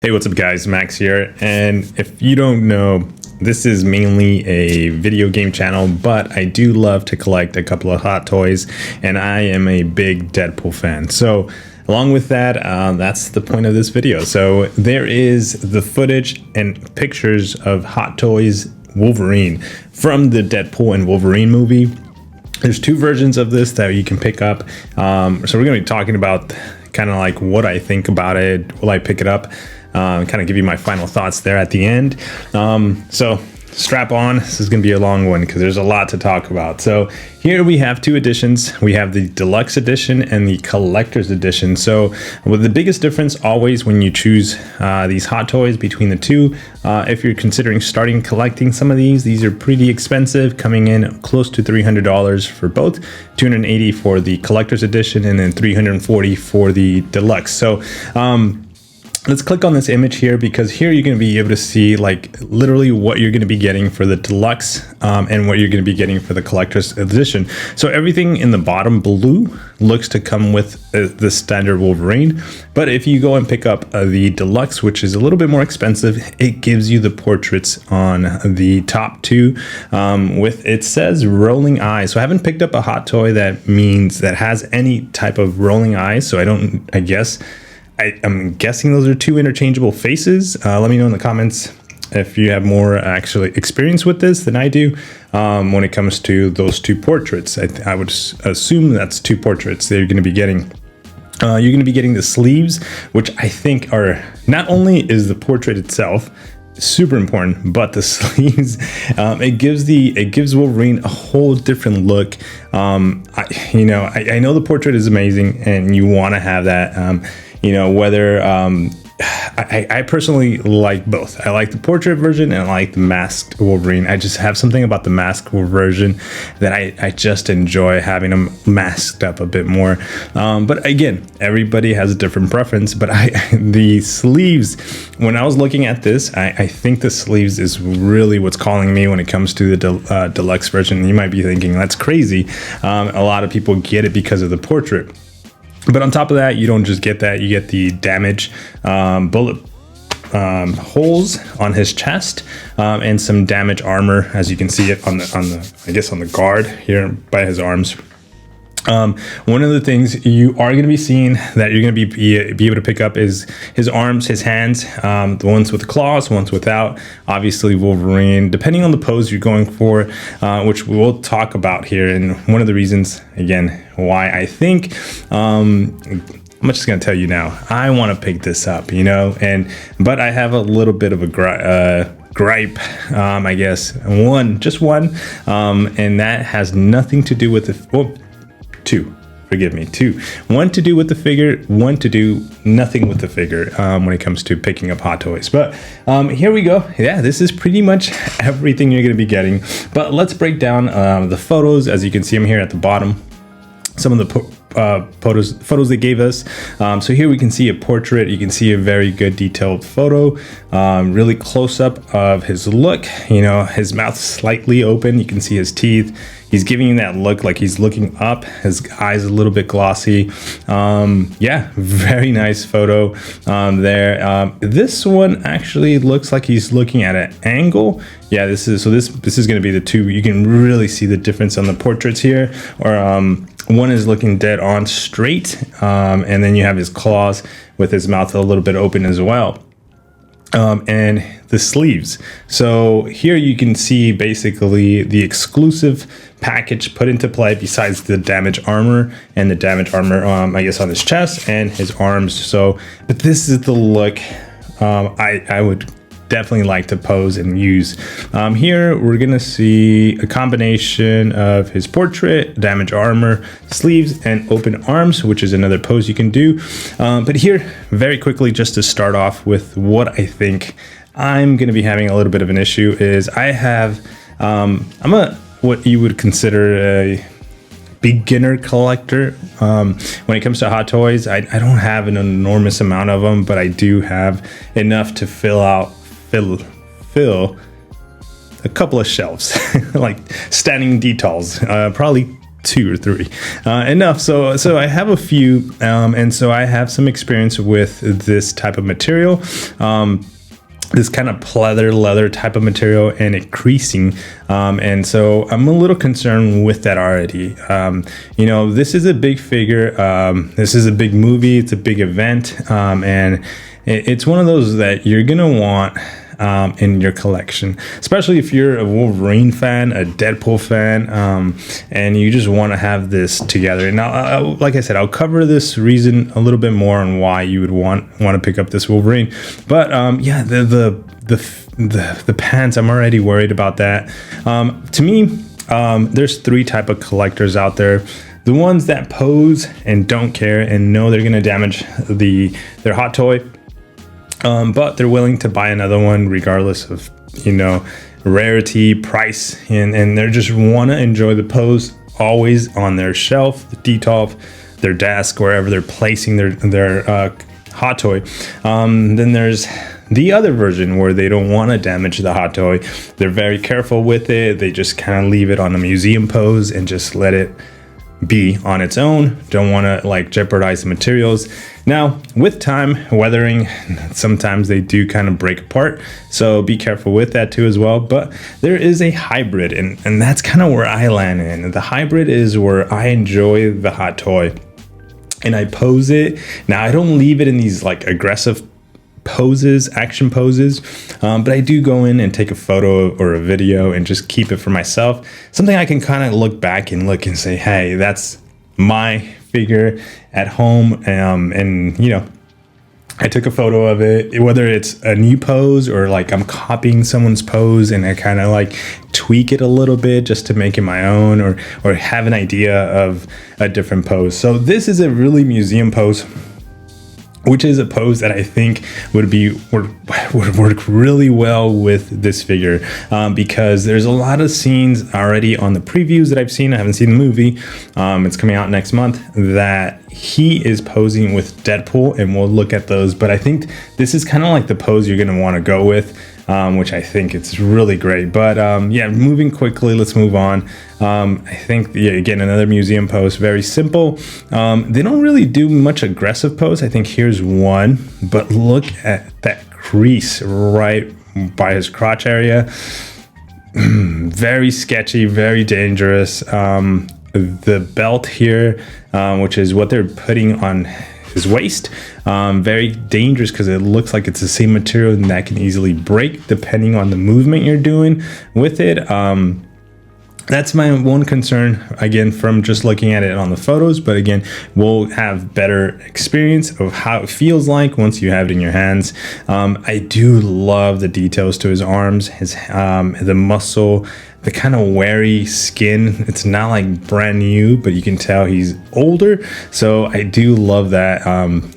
Hey, what's up guys, Max here, and if you don't know, this is mainly a video game channel, but I do love to collect a couple of hot toys, and I am a big Deadpool fan. So along with that, that's the point of this video. So there is the footage and pictures of Hot Toys Wolverine from the Deadpool and Wolverine movie. There's two versions of this that you can pick up. So we're gonna be talking about kind of like what I think about it. Will I pick it up? Kind of give you my final thoughts there at the end. So strap on, this is going to be a long one because there's a lot to talk about. So here we have two editions. We have the deluxe edition and the collector's edition. So with the biggest difference always when you choose these hot toys between the two, if you're considering starting collecting some of these are pretty expensive, coming in close to $300 for both, $280 for the collector's edition and then $340 for the deluxe. So let's click on this image here, because here you're going to be able to see like literally what you're going to be getting for the deluxe and what you're going to be getting for the collector's edition. So everything in the bottom blue looks to come with the standard Wolverine, but if you go and pick up the deluxe, which is a little bit more expensive, it gives you the portraits on the top two with, it says rolling eyes. So I haven't picked up a hot toy that has any type of rolling eyes, so I'm guessing those are two interchangeable faces. Let me know in the comments if you have more actually experience with this than I do when it comes to those two portraits. I would assume that's two portraits that you're going to be getting. You're going to be getting the sleeves, which I think are, not only is the portrait itself super important, but the sleeves, it gives Wolverine a whole different look. I know the portrait is amazing and you want to have that. Whether I personally like both. I like the portrait version and I like the masked Wolverine. I just have something about the masked version that I just enjoy having them masked up a bit more. But again, everybody has a different preference. But the sleeves, when I was looking at this, I think the sleeves is really what's calling me when it comes to the deluxe version. You might be thinking that's crazy. A lot of people get it because of the portrait. But on top of that, you don't just get that, you get the damage bullet holes on his chest and some damage armor, as you can see it on the guard here by his arms. One of the things you are going to be seeing that you're going to be able to pick up is his arms, his hands, the ones with claws, ones without. Obviously Wolverine, depending on the pose you're going for, which we will talk about here. And one of the reasons, again, why I think, I'm just going to tell you now, I want to pick this up, but I have a little bit of a gripe, I guess, just one, and that has nothing to do with two. One to do with the figure, one to do nothing with the figure when it comes to picking up hot toys. But here we go. Yeah, this is pretty much everything you're going to be getting. But let's break down the photos. As you can see them here at the bottom, some of the photos they gave us. So here we can see a portrait. You can see a very good detailed photo, really close up of his look. His mouth slightly open. You can see his teeth. He's giving you that look like he's looking up. His eyes a little bit glossy. Yeah, very nice photo there. This one actually looks like he's looking at an angle. Yeah, this is going to be the two. You can really see the difference on the portraits here. Or one is looking dead on straight, and then you have his claws with his mouth a little bit open as well. And the sleeves. So here you can see basically the exclusive package put into play besides the damage armor and the damage armor, I guess, on his chest and his arms. So, but this is the look I would definitely like to pose and use. Here we're gonna see a combination of his portrait, damage armor, sleeves, and open arms, which is another pose you can do. But here, very quickly, just to start off with what I think I'm gonna be having a little bit of an issue is I have, what you would consider a beginner collector when it comes to hot toys. I don't have an enormous amount of them, but I do have enough to fill a couple of shelves, like standing details, probably 2 or 3 enough. So I have a few, and so I have some experience with this type of material, this kind of pleather leather type of material, and it creasing, and so I'm a little concerned with that already. You know, this is a big figure, this is a big movie, it's a big event, and it's one of those that you're gonna want in your collection, especially if you're a Wolverine fan, a Deadpool fan, and you just want to have this together. Now, like I said, I'll cover this reason a little bit more on why you would want to pick up this Wolverine. But yeah, the pants, I'm already worried about that. To me, there's 3 type of collectors out there. The ones that pose and don't care and know they're going to damage their hot toy, but they're willing to buy another one regardless of, you know, rarity, price, and they just want to enjoy the pose always on their shelf, the detolf, their desk, wherever they're placing their hot toy. Then there's the other version where they don't want to damage the hot toy. They're very careful with it. They just kind of leave it on a museum pose and just let it be on its own. Don't want to like jeopardize the materials. Now, with time, weathering, sometimes they do kind of break apart, so be careful with that too as well. But there is a hybrid, and that's kind of where I land in. The hybrid is where I enjoy the hot toy and I pose it. Now, I don't leave it in these like aggressive poses, action poses, but I do go in and take a photo or a video and just keep it for myself. Something I can kind of look back and look and say, hey, that's my figure at home, and you know, I took a photo of it, whether it's a new pose or like I'm copying someone's pose and I kind of like tweak it a little bit just to make it my own, or have an idea of a different pose. So this is a really museum pose, which is a pose that I think would work really well with this figure, because there's a lot of scenes already on the previews that I've seen. I haven't seen the movie. It's coming out next month, that he is posing with Deadpool, and we'll look at those. But I think this is kind of like the pose you're going to want to go with, which I think it's really great. But yeah, moving quickly, let's move on. I think, yeah, again, another museum pose, very simple. They don't really do much aggressive pose. I think here's one, but look at that crease right by his crotch area. Very sketchy, very dangerous. The belt here, which is what they're putting on his waist, very dangerous because it looks like it's the same material and that can easily break depending on the movement you're doing with it. That's my one concern, again, from just looking at it on the photos. But again, we'll have better experience of how it feels like once you have it in your hands. I do love the details to his arms, his the muscle, the kind of weary skin. It's not like brand new, but you can tell he's older. So I do love that.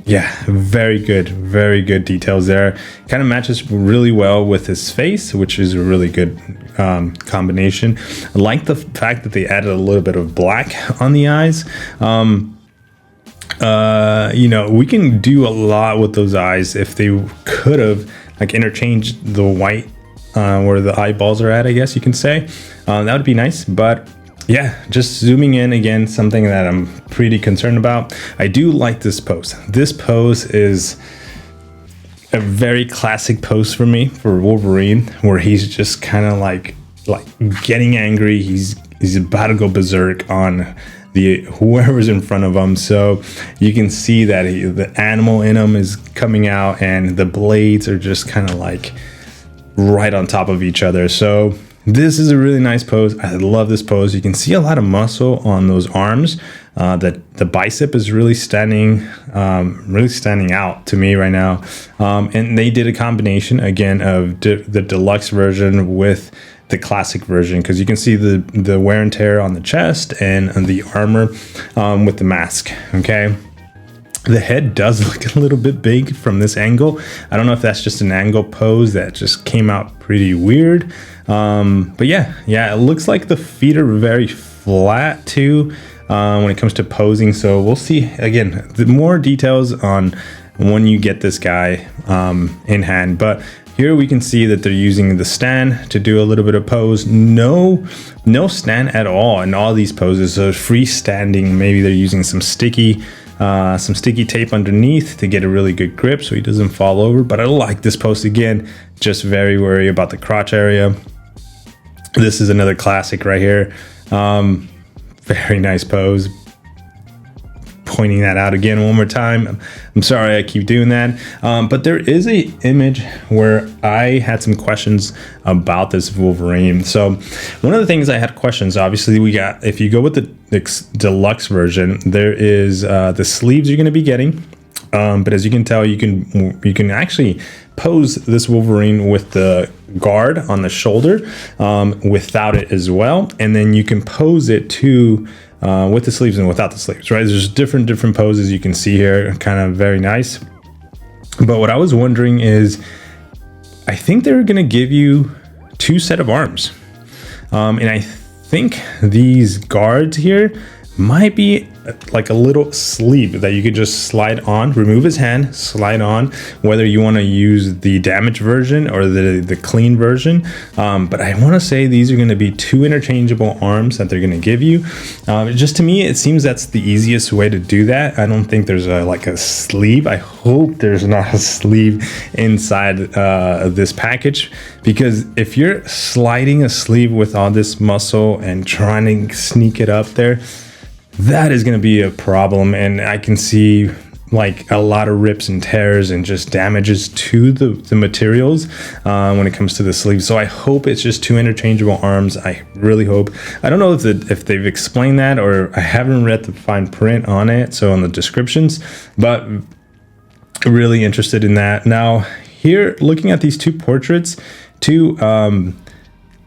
Yeah, very good details there. Kind of matches really well with his face, which is a really good combination. I like the fact that they added a little bit of black on the eyes. You know, we can do a lot with those eyes if they could have like interchanged the white where the eyeballs are at, I guess you can say. That would be nice. But yeah, just zooming in again, something that I'm pretty concerned about. I do like this pose. This pose is a very classic pose for me, for Wolverine, where he's just kind of like getting angry. He's about to go berserk on whoever's in front of him. So you can see that the animal in him is coming out, and the blades are just kind of like right on top of each other. So this is a really nice pose. I love this pose. You can see a lot of muscle on those arms. That the bicep is really standing out to me right now. And they did a combination again of the deluxe version with the classic version, because you can see the wear and tear on the chest and the armor with the mask. Okay. The head does look a little bit big from this angle. I don't know if that's just an angle pose that just came out pretty weird. But yeah, it looks like the feet are very flat too when it comes to posing. So we'll see, again, the more details on when you get this guy in hand. But here we can see that they're using the stand to do a little bit of pose. No stand at all in all these poses. So freestanding. Maybe they're using some sticky tape underneath to get a really good grip so he doesn't fall over. But I like this pose again. Just very worried about the crotch area. This is another classic right here. Very nice pose. Pointing that out again one more time. I'm sorry I keep doing that. But there is a image where I had some questions about this Wolverine. So one of the things I had questions, obviously we got, if you go with the deluxe version, there is the sleeves you're going to be getting. But as you can tell, you can actually pose this Wolverine with the guard on the shoulder without it as well. And then you can pose it to with the sleeves and without the sleeves, right? There's different poses you can see here, kind of very nice. But what I was wondering is, I think they're gonna give you 2 set of arms. And I think these guards here might be like a little sleeve that you could just slide on, remove his hand, slide on, whether you want to use the damaged version or the clean version. But I want to say these are going to be 2 interchangeable arms that they're going to give you. Just to me, it seems that's the easiest way to do that. I don't think there's like a sleeve. I hope there's not a sleeve inside this package, because if you're sliding a sleeve with all this muscle and trying to sneak it up there, that is going to be a problem. And I can see like a lot of rips and tears and just damages to the materials when it comes to the sleeve. So I hope it's just 2 interchangeable arms. I really hope. I don't know if they've explained that, or I haven't read the fine print on it, so on the descriptions, but really interested in that. Now here, looking at these 2 portraits,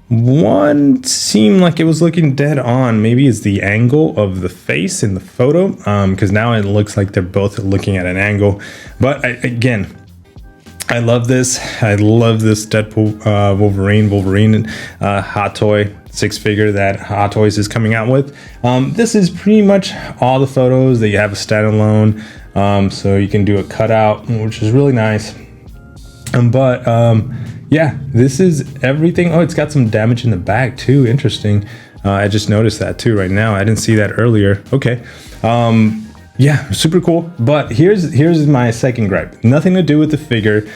one seemed like it was looking dead on. Maybe it's the angle of the face in the photo, because now it looks like they're both looking at an angle. But again, I love this. I love this Deadpool Wolverine Hot Toy 6-figure that Hot Toys is coming out with. This is pretty much all the photos that you have a standalone, so you can do a cutout, which is really nice. Yeah, this is everything. Oh, it's got some damage in the back too. Interesting. I just noticed that too right now. I didn't see that earlier. Okay. Yeah, super cool. But here's my second gripe. Nothing to do with the figure.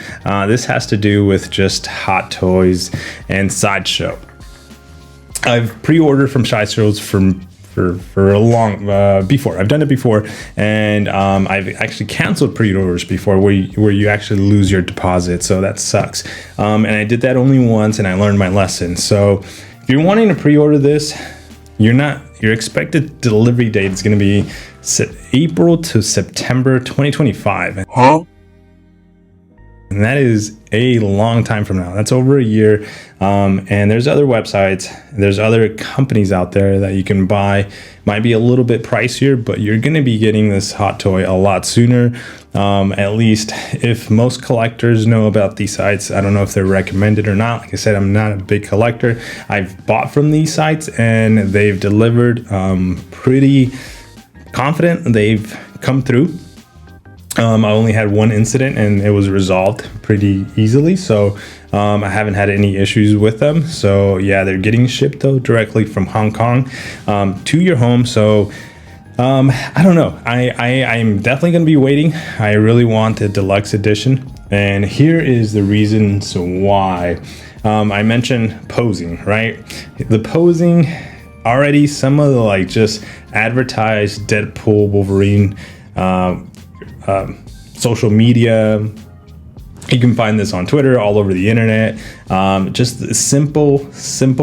This has to do with just Hot Toys and SideShow. I've pre-ordered from SideShows for a long before. I've done it before, and I've actually canceled pre-orders before where you actually lose your deposit, so that sucks. And I did that only once, and I learned my lesson. So if you're wanting to pre-order this, your expected delivery date is going to be April to September 2025. Huh? And that is a long time from now. That's over a year. And there's other websites, there's other companies out there that you can buy. Might be a little bit pricier, but you're going to be getting this hot toy a lot sooner. At least if most collectors know about these sites. I don't know if they're recommended or not. Like I said, I'm not a big collector. I've bought from these sites and they've delivered pretty confident. They've come through. I only had one incident and it was resolved pretty easily, so I haven't had any issues with them. So yeah, they're getting shipped though directly from Hong Kong to your home. So I don't know, I'm definitely going to be waiting. I really want the deluxe edition, and here is the reasons why. I mentioned posing, right? The posing already, some of the like just advertised Deadpool Wolverine social media. You can find this on Twitter, all over the internet. Just a simple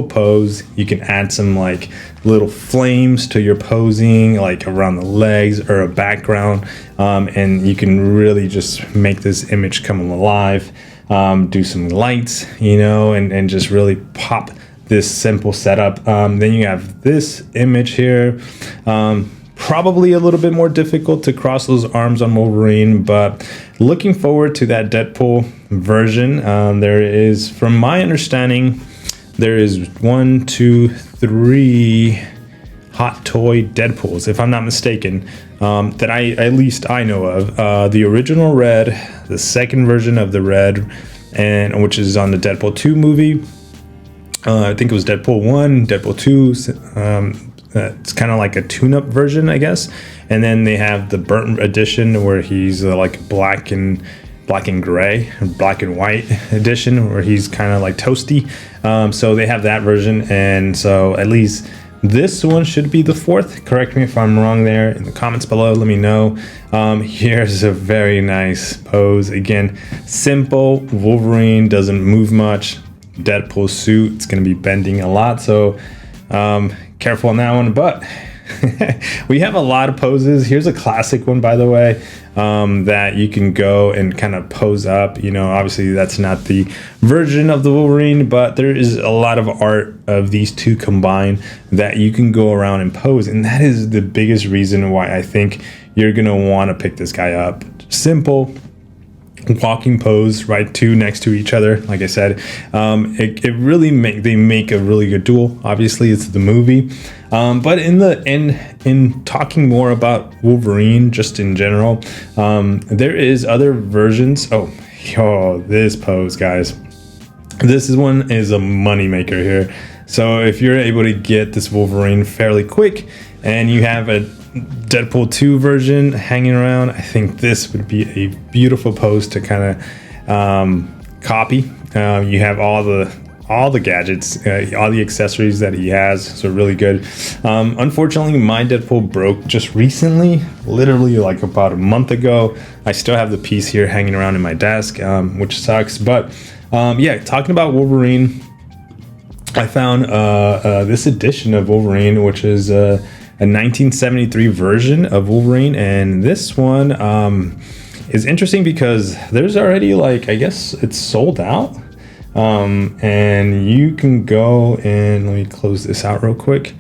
pose. You can add some like little flames to your posing, like around the legs or a background, and you can really just make this image come alive. Do some lights, and just really pop this simple setup. Then you have this image here. Probably a little bit more difficult to cross those arms on Wolverine, but looking forward to that Deadpool version. There is, from my understanding, there is 1, 2, 3 Hot Toy Deadpools, if I'm not mistaken, that at least I know of. The original red, the second version of the red, and which is on the Deadpool 2 movie. I think it was Deadpool 1, Deadpool 2. It's kind of like a tune-up version, I guess. And then they have the burnt edition where he's like black and gray, black and white edition where he's kind of like toasty. So they have that version, and so at least this one should be the fourth. Correct me if I'm wrong there in the comments below. Let me know. Here's a very nice pose. Again, simple. Wolverine doesn't move much. Deadpool suit, it's going to be bending a lot. So careful on that one. But we have a lot of poses. Here's a classic one, by the way, that you can go and kind of pose up. You know, obviously that's not the version of the Wolverine, but there is a lot of art of these two combined that you can go around and pose. And that is the biggest reason why I think you're going to want to pick this guy up. Simple walking pose, right? Two next to each other. Like I said, it really they make a really good duel. Obviously it's the movie, but in talking more about Wolverine just in general, there is other versions. This pose, guys, one is a money maker here. So if you're able to get this Wolverine fairly quick and you have a Deadpool 2 version hanging around, I think this would be a beautiful pose to kind of copy. You have all the gadgets, all the accessories that he has, so really good. Unfortunately, my Deadpool broke just recently, literally like about a month ago. I still have the piece here hanging around in my desk, which sucks. But yeah, talking about Wolverine, I found this edition of Wolverine, which is a 1973 version of Wolverine, and this one is interesting because there's already, like, I guess it's sold out, and you can go and let me close this out real quick.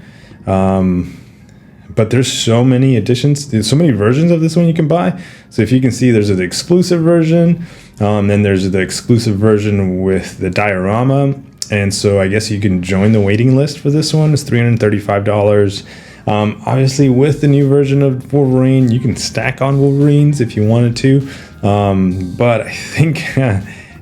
But there's so many editions, there's so many versions of this one you can buy. So if you can see, there's the exclusive version, then there's the exclusive version with the diorama, and so I guess you can join the waiting list for this one. It's $335. Obviously, with the new version of Wolverine, you can stack on Wolverines if you wanted to. But I think,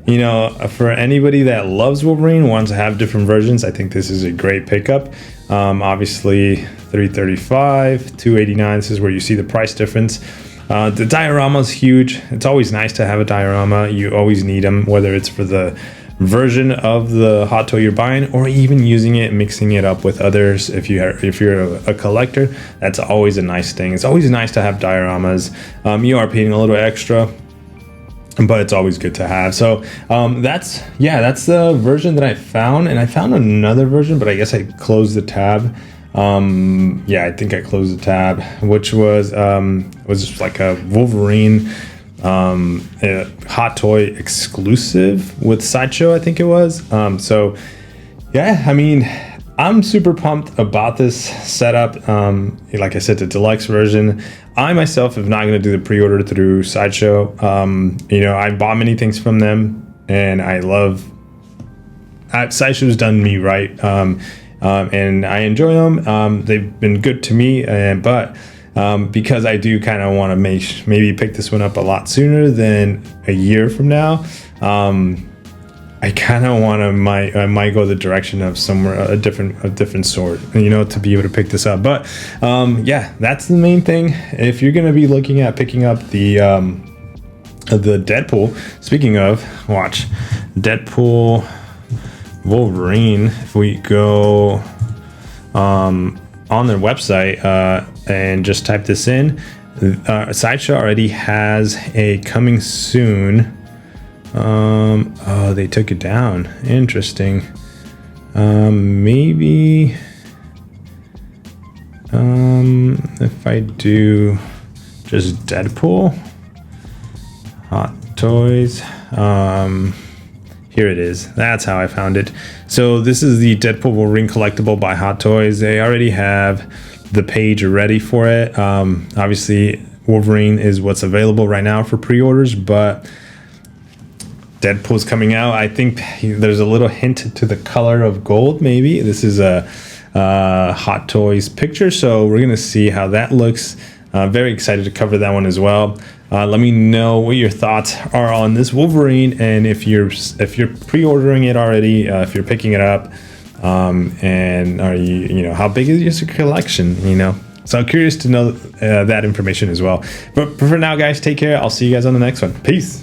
you know, for anybody that loves Wolverine, wants to have different versions, I think this is a great pickup. Obviously, $335, $289. This is where you see the price difference. The diorama is huge. It's always nice to have a diorama. You always need them, whether it's for the version of the hot toy you're buying or even using it, mixing it up with others. If you're a collector, that's always a nice thing. It's always nice to have dioramas. You are paying a little extra, but it's always good to have. So that's the version that I found, and I found another version, but I guess I closed the tab. I think I closed the tab, which was just like a Wolverine a hot toy exclusive with SideShow, I think it was. So yeah, I mean, I'm super pumped about this setup. Like I said, the deluxe version. I myself am not going to do the pre-order through SideShow. You know, I bought many things from them, and I love SideShow's done me right, and I enjoy them. They've been good to me, but because I do kind of want to maybe pick this one up a lot sooner than a year from now. I kind of want to might go the direction of somewhere a different sort, you know, to be able to pick this up. But yeah, that's the main thing. If you're going to be looking at picking up the Deadpool, speaking of, watch Deadpool Wolverine. If we go on their website and just type this in, SideShow already has a coming soon. Oh, they took it down. Interesting. Maybe if I do just Deadpool hot toys, here it is. That's how I found it. So this is the Deadpool Wolverine collectible by Hot Toys. They already have the page ready for it. Obviously, Wolverine is what's available right now for pre-orders, but Deadpool's coming out. I think there's a little hint to the color of gold, maybe. This is a Hot Toys picture. So we're gonna see how that looks. Very excited to cover that one as well. Let me know what your thoughts are on this Wolverine, and if you're pre-ordering it already, if you're picking it up, and are you how big is your collection? So I'm curious to know that information as well. But for now, guys, take care. I'll see you guys on the next one. Peace.